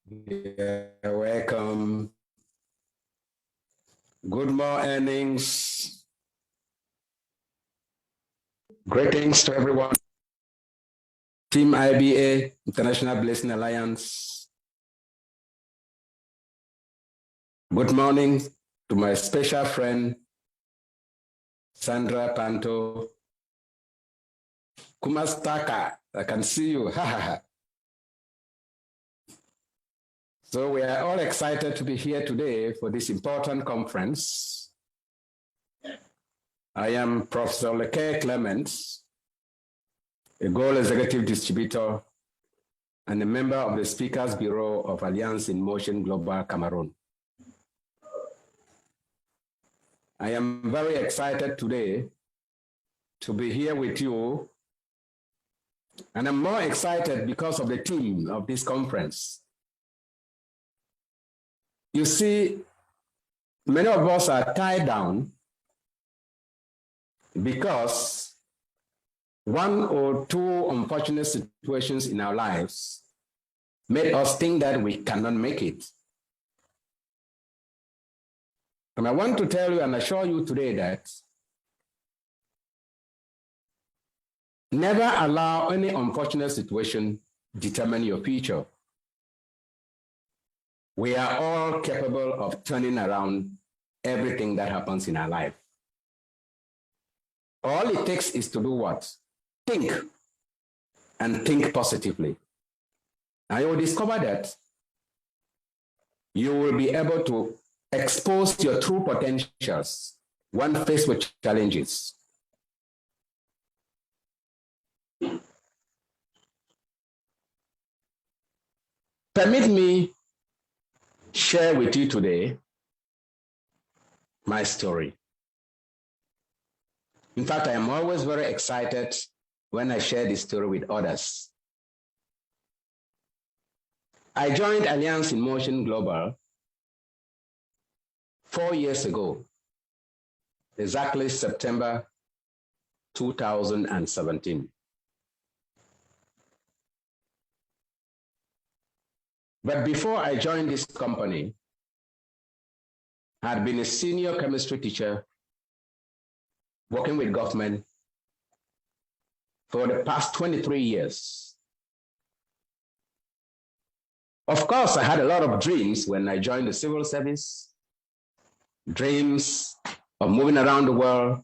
Yeah, welcome. Good mornings. Greetings to everyone. Team IBA, International Blessing Alliance. Good morning to my special friend, Sandra Panto. Kumastaka, I can see you. So we are all excited to be here today for this important conference. I am Professor Leke Clement, a Gold Executive Distributor and a member of the Speakers Bureau of Alliance in Motion Global Cameroon. I am very excited today to be here with you, and I'm more excited because of the theme of this conference. You see, many of us are tied down because one or two unfortunate situations in our lives made us think that we cannot make it. And I want to tell you and assure you today that never allow any unfortunate situation determine your future. We are all capable of turning around everything that happens in our life. All it takes is to do what? Think, and think positively. And you will discover that you will be able to expose your true potentials when faced with challenges. Permit me share with you today my story. In fact, I am always very excited when I share this story with others. I joined Alliance in Motion Global 4 years ago, exactly September 2017. But before I joined this company, I had been a senior chemistry teacher working with government for the past 23 years. Of course, I had a lot of dreams when I joined the civil service, dreams of moving around the world,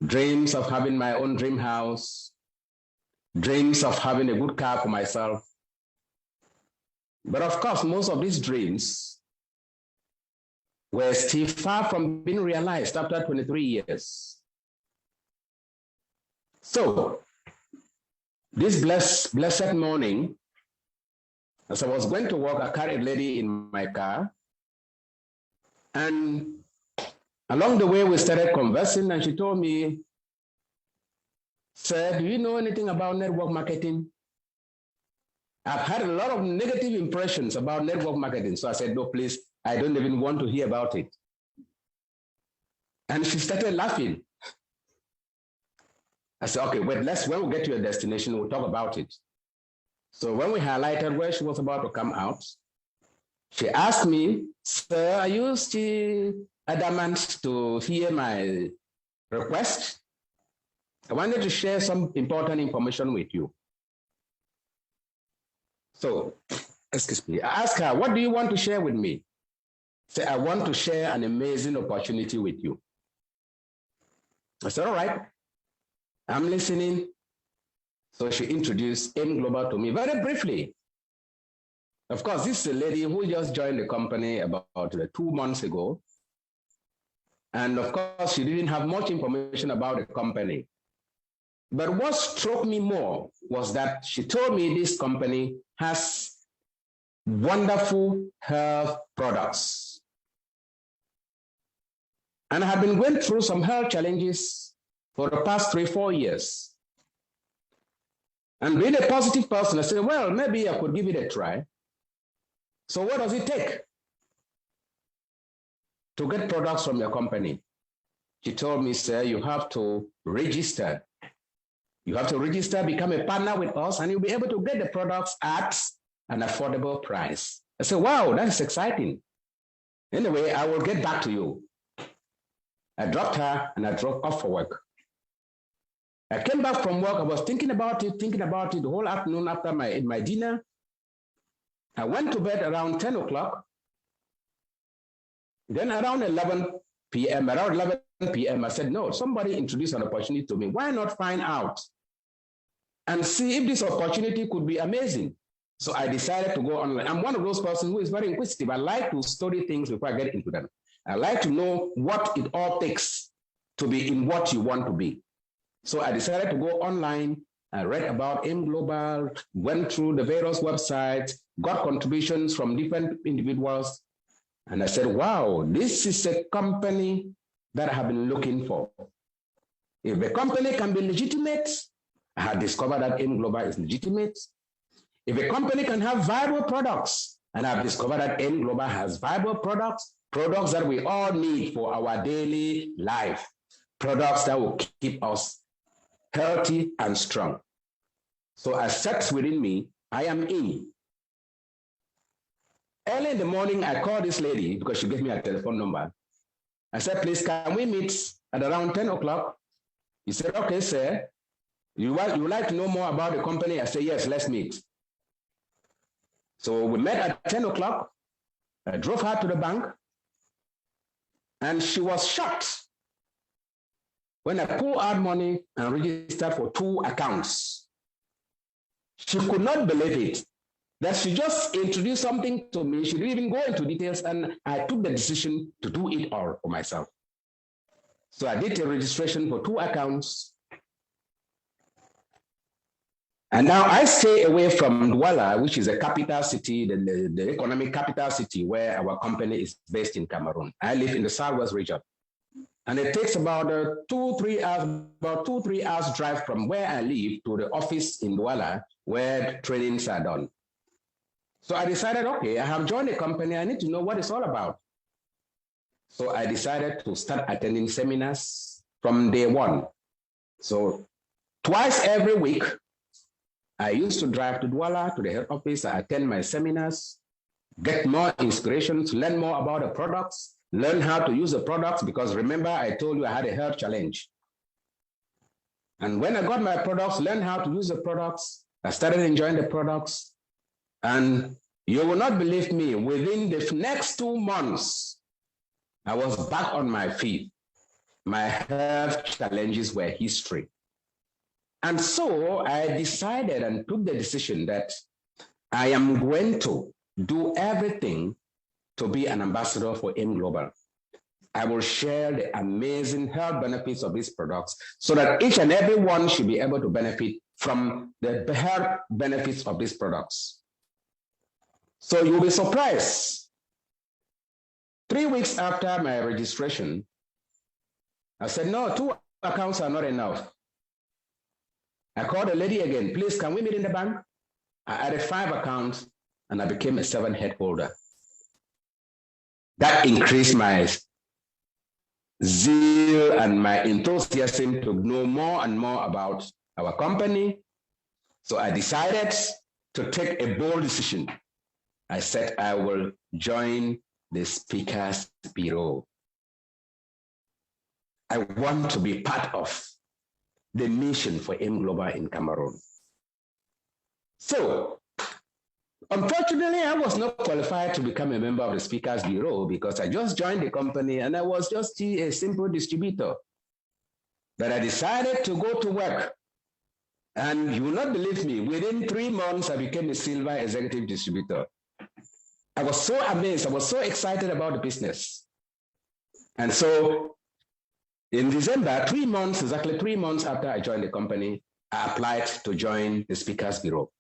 dreams of having my own dream house, dreams of having a good car for myself. But of course, most of these dreams were still far from being realized after 23 years. So, this blessed morning, as I was going to work, I carried a lady in my car. And along the way, we started conversing, and she told me, "Sir, do you know anything about network marketing? I've had a lot of negative impressions about network marketing." So I said, "No, please, I don't even want to hear about it." And she started laughing. I said, "Okay, wait, when we get to your destination, we'll talk about it." So when we highlighted where she was about to come out, she asked me, "Sir, are you still adamant to hear my request? I wanted to share some important information with you." So, excuse me, I asked her, "What do you want to share with me?" Say, "I want to share an amazing opportunity with you." I said, "All right, I'm listening." So she introduced AIM Global to me very briefly. Of course, this is a lady who just joined the company about 2 months ago. And of course, she didn't have much information about the company. But what struck me more was that she told me this company has wonderful health products. And I have been going through some health challenges for the past 3-4 years. And being a positive person, I said, well, maybe I could give it a try. So what does it take to get products from your company? She told me, "Sir, you have to register. You have to register, become a partner with us, and you'll be able to get the products at an affordable price. I said, wow, that's exciting. Anyway, I will get back to you. I dropped her and I drove off for work. I came back from work. I was thinking about it the whole afternoon after my dinner. I went to bed around 10 o'clock. Then around 11 p.m., I said, no, somebody introduced an opportunity to me. Why not find out and see if this opportunity could be amazing? So I decided to go online. I'm one of those persons who is very inquisitive. I like to study things before I get into them. I like to know what it all takes to be in what you want to be. So I decided to go online. I read about AIM Global, went through the various websites, got contributions from different individuals. And I said, wow, this is a company that I have been looking for. If the company can be legitimate, I had discovered that AIM Global is legitimate. If a company can have viable products, and I've discovered that AIM Global has viable products that we all need for our daily life, products that will keep us healthy and strong. So I set within me, I am in. Early in the morning, I called this lady because she gave me a telephone number. I said, please, can we meet at around 10 o'clock? He said, okay, sir. You would like to know more about the company? I said, yes, let's meet. So we met at 10 o'clock. I drove her to the bank. And she was shocked when I pulled out money and registered for 2 accounts. She could not believe it, that she just introduced something to me. She didn't even go into details, and I took the decision to do it all for myself. So I did a registration for 2 accounts. And now I stay away from Douala, which is a capital city, the economic capital city where our company is based in Cameroon. I live in the southwest region. And it takes about 2-3 hours drive from where I live to the office in Douala where trainings are done. So I decided, okay, I have joined the company. I need to know what it's all about. So I decided to start attending seminars from day one. So twice every week, I used to drive to Douala, to the head office. I attend my seminars, get more inspiration to learn more about the products, learn how to use the products, because remember, I told you I had a health challenge. And when I got my products, learned how to use the products, I started enjoying the products. And you will not believe me, within the next 2 months, I was back on my feet. My health challenges were history. And so I decided and took the decision that I am going to do everything to be an ambassador for AIM Global. I will share the amazing health benefits of these products so that each and every one should be able to benefit from the health benefits of these products. So you'll be surprised. 3 weeks after my registration, I said, no, 2 accounts are not enough. I called the lady again, please, can we meet in the bank? I added 5 accounts and I became a 7 head holder. That increased my zeal and my enthusiasm to know more and more about our company. So I decided to take a bold decision. I said I will join the Speakers Bureau. I want to be part of the mission for AIM Global in Cameroon. So, unfortunately, I was not qualified to become a member of the Speakers Bureau because I just joined the company and I was just a simple distributor. But I decided to go to work. And you will not believe me, within 3 months, I became a silver executive distributor. I was so amazed, I was so excited about the business. And so in December, 3 months, exactly 3 months after I joined the company, I applied to join the Speakers Bureau.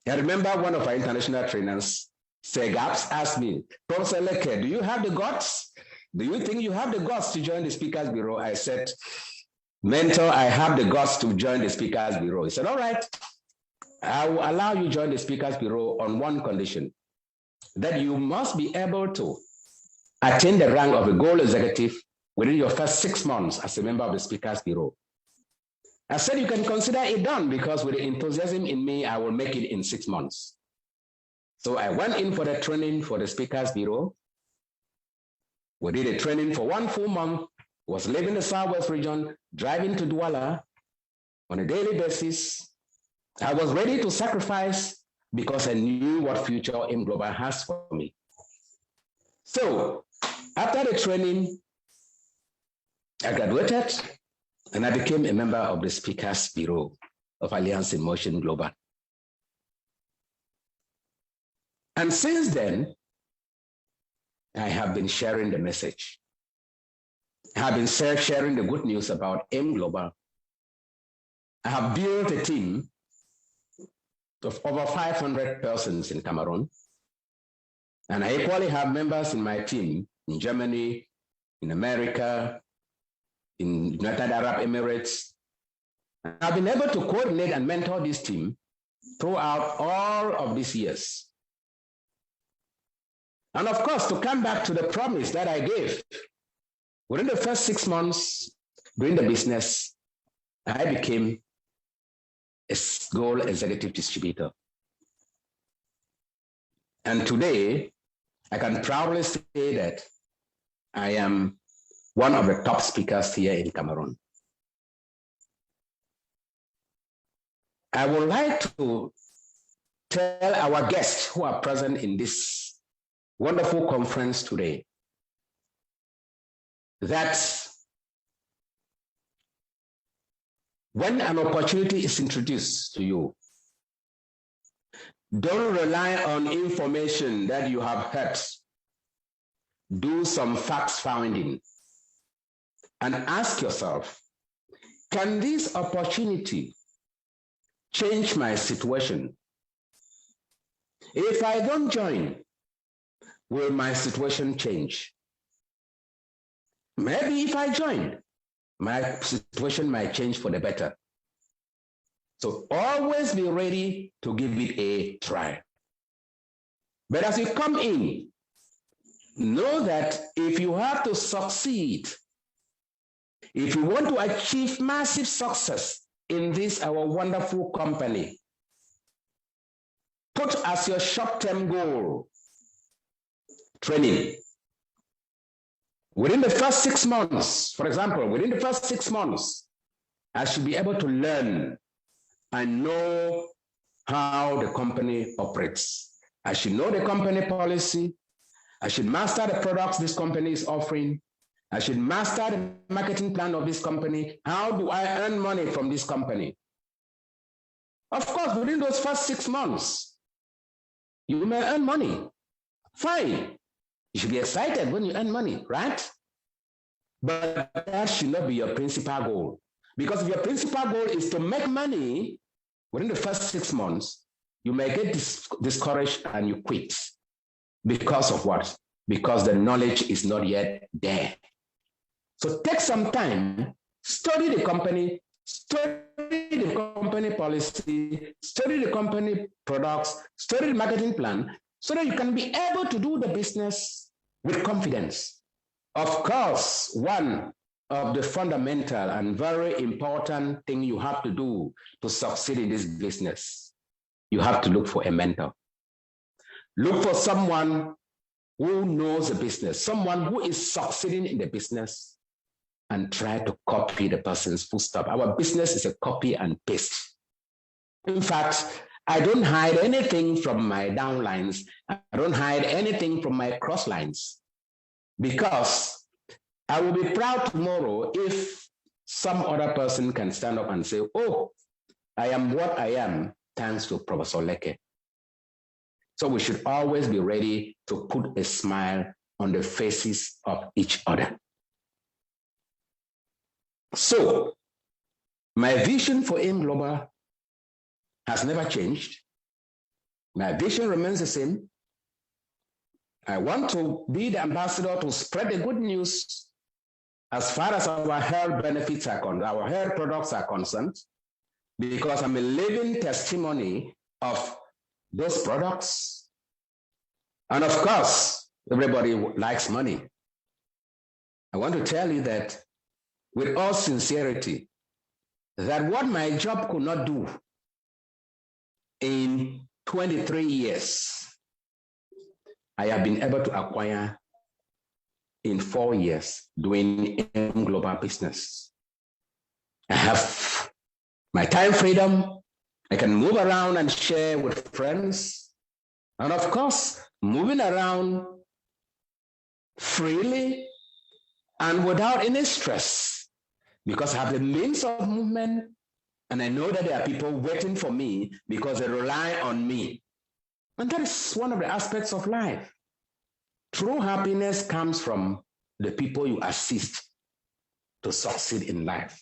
I remember one of our international trainers, Gaps, asked me, Professor Leke, do you have the guts? Do you think you have the guts to join the Speakers Bureau? I said, Mentor, I have the guts to join the Speakers Bureau. He said, all right, I will allow you to join the Speakers Bureau on one condition, that you must be able to attain the rank of a gold executive within your first 6 months as a member of the Speakers Bureau. I said you can consider it done because with the enthusiasm in me, I will make it in 6 months. So I went in for the training for the Speakers Bureau. We did a training for 1 full month, was living in the Southwest region, driving to Douala on a daily basis. I was ready to sacrifice because I knew what future M Global has for me. So after the training, I graduated and I became a member of the Speakers Bureau of Alliance in Motion Global. And since then, I have been sharing the message. I have been sharing the good news about M Global. I have built a team of over 500 persons in Cameroon. And I equally have members in my team in Germany, in America, in United Arab Emirates. I've been able to coordinate and mentor this team throughout all of these years. And of course, to come back to the promise that I gave, within the first 6 months doing the business, I became a gold executive distributor. And today, I can proudly say that I am one of the top speakers here in Cameroon. I would like to tell our guests who are present in this wonderful conference today that when an opportunity is introduced to you, don't rely on information that you have heard. Do some facts finding and ask yourself, can this opportunity change my situation? If I don't join, will my situation change? Maybe if I join, my situation might change for the better. So always be ready to give it a try. But as you come in, know that if you have to succeed, if you want to achieve massive success in this, our wonderful company, put as your short-term goal training. Within the first 6 months, for example, within the first 6 months, I should be able to learn and know how the company operates. I should know the company policy. I should master the products this company is offering. I should master the marketing plan of this company. How do I earn money from this company? Of course, within those first 6 months, you may earn money. Fine. You should be excited when you earn money, right? But that should not be your principal goal. Because if your principal goal is to make money within the first 6 months, you may get discouraged and you quit. Because of what? Because the knowledge is not yet there. So take some time, study the company policy, study the company products, study the marketing plan, so that you can be able to do the business with confidence. Of course, one of the fundamental and very important thing you have to do to succeed in this business, you have to look for a mentor. Look for someone who knows the business, someone who is succeeding in the business, and try to copy the person's footstep. Our business is a copy and paste. In fact, I don't hide anything from my downlines. I don't hide anything from my cross lines, because I will be proud tomorrow if some other person can stand up and say, oh, I am what I am thanks to Professor Leke. So we should always be ready to put a smile on the faces of each other. So my vision for AIM Global has never changed. My vision remains the same. I want to be the ambassador to spread the good news as far as our health benefits are concerned, our health products are concerned, because I'm a living testimony of those products. And of course, everybody likes money. I want to tell you that with all sincerity, that what my job could not do in 23 years, I have been able to acquire in 4 years doing global business. I have my time freedom. I can move around and share with friends. And of course, moving around freely and without any stress, because I have the means of movement, and I know that there are people waiting for me because they rely on me. And that is one of the aspects of life. True happiness comes from the people you assist to succeed in life.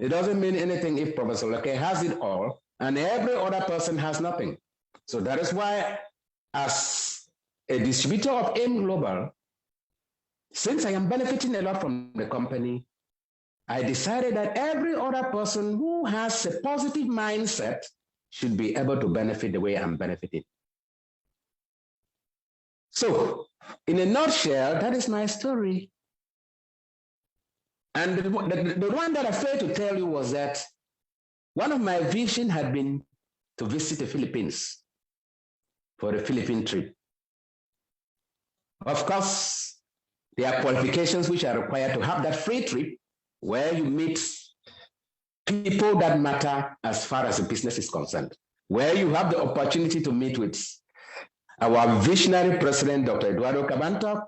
It doesn't mean anything if Professor Leke has it all and every other person has nothing. So that is why, as a distributor of AIM Global, since I am benefiting a lot from the company, I decided that every other person who has a positive mindset should be able to benefit the way I'm benefiting. So, in a nutshell, that is my story. And the one that I failed to tell you was that one of my visions had been to visit the Philippines for the Philippine trip. Of course, there are qualifications which are required to have that free trip where you meet people that matter as far as the business is concerned, where you have the opportunity to meet with our visionary president, Dr. Eduardo Cabanto,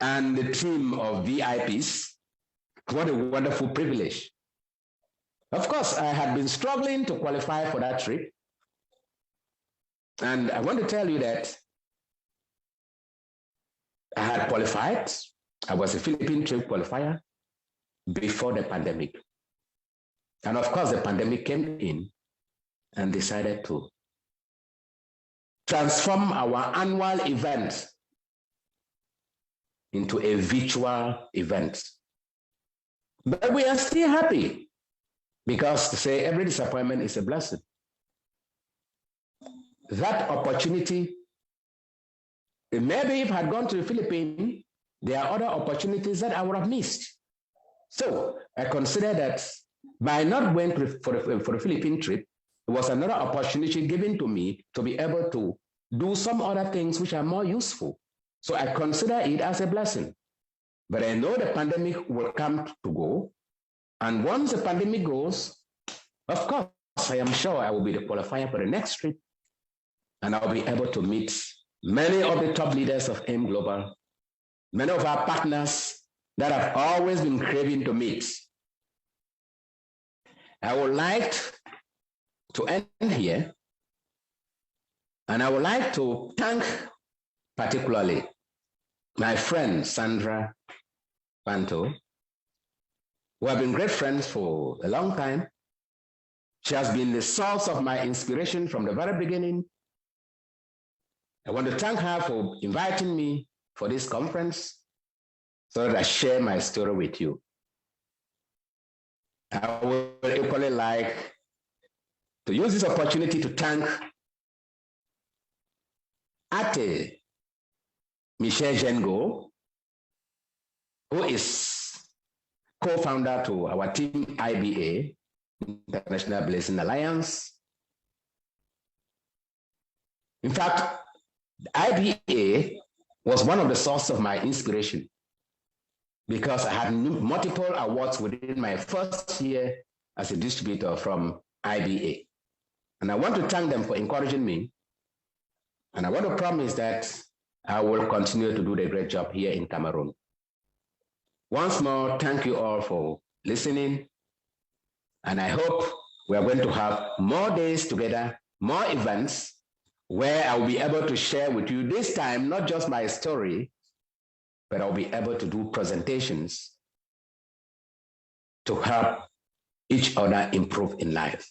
and the team of VIPs. What a wonderful privilege. Of course, I had been struggling to qualify for that trip. And I want to tell you that I had qualified. I was a Philippine trip qualifier before the pandemic. And of course, the pandemic came in and decided to transform our annual event into a virtual event. But we are still happy because to say every disappointment is a blessing. That opportunity, maybe if I had gone to the Philippines, there are other opportunities that I would have missed. So I consider that by not going for the Philippine trip, it was another opportunity given to me to be able to do some other things which are more useful. So I consider it as a blessing. But I know the pandemic will come to go. And once the pandemic goes, of course, I am sure I will be the qualifier for the next trip. And I'll be able to meet many of the top leaders of AIM Global, many of our partners that I've always been craving to meet. I would like to end here, and I would like to thank particularly my friend Sandra Panto, who have been great friends for a long time. She has been the source of my inspiration from the very beginning. I want to thank her for inviting me for this conference so that I share my story with you. I would equally like to use this opportunity to thank Ate Michel Jengo, who is co-founder to our team IBA, International Blessing Alliance. In fact, IBA was one of the sources of my inspiration because I had multiple awards within my first year as a distributor from IBA. And I want to thank them for encouraging me. And I want to promise that I will continue to do the great job here in Cameroon. Once more, thank you all for listening. And I hope we are going to have more days together, more events, where I'll be able to share with you this time, not just my story, but I'll be able to do presentations to help each other improve in life.